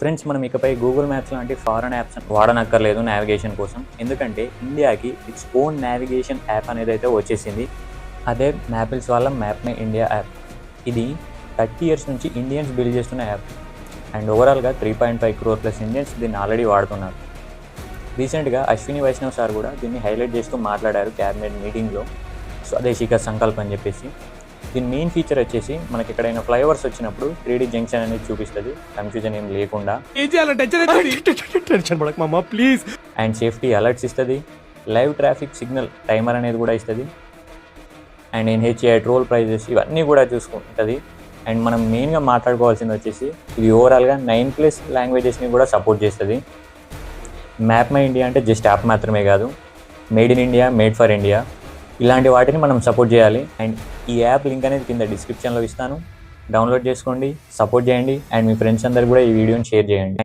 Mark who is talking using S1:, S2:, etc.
S1: Friends, మనం ఇకపై Google maps లాంటి ఫారెన్ యాప్స్ వాడనక్కర్లేదు నావిగేషన్ కోసం. ఎందుకంటే ఇండియాకి ఇట్స్ ఓన్ నావిగేషన్ యాప్ అనేది అయితే వచ్చేసింది. అదే మ్యాపిల్స్ వాళ్ళ మ్యాప్ మై ఇండియా యాప్. ఇది 30 years నుంచి ఇండియన్స్ బిల్డ్ చేస్తున్న యాప్. అండ్ ఓవరాల్గా 3.5 crore ప్లస్ ఇండియన్స్ దీన్ని ఆల్రెడీ వాడుతున్నారు. రీసెంట్గా అశ్విని వైష్ణవ్ సార్ కూడా దీన్ని హైలైట్ చేస్తూ మాట్లాడారు క్యాబినెట్ మీటింగ్లో. స్వదేశీక సంకల్ప్ అని చెప్పేసి. దీని మెయిన్ ఫీచర్ వచ్చేసి మనకి ఎక్కడైనా ఫ్లైఓవర్స్ వచ్చినప్పుడు 3D జంక్షన్ అనేది చూపిస్తుంది, కన్ఫ్యూజన్ ఏం లేకుండా.
S2: ప్లీజ్.
S1: అండ్ సేఫ్టీ అలర్ట్స్ ఇస్తుంది. లైవ్ ట్రాఫిక్ సిగ్నల్ టైమర్ అనేది కూడా ఇస్తుంది. అండ్ NHAI టోల్ ప్రైజెస్ ఇవన్నీ కూడా చూసుకుంటుంది. అండ్ మనం మెయిన్గా మాట్లాడుకోవాల్సింది వచ్చేసి ఇది ఓవరాల్గా 9+ లాంగ్వేజెస్ని కూడా సపోర్ట్ చేస్తుంది. మ్యాప్ మై ఇండియా అంటే జస్ట్ యాప్ మాత్రమే కాదు, made in India, made for India ఇలాంటి వాటిని మనం సపోర్ట్ చేయాలి. అండ్ ఈ యాప్ లింక్ అనేది కింద డిస్క్రిప్షన్లో ఇస్తాను, డౌన్లోడ్ చేసుకోండి, సపోర్ట్ చేయండి. అండ్ మీ ఫ్రెండ్స్ అందరు కూడా ఈ వీడియోని షేర్ చేయండి.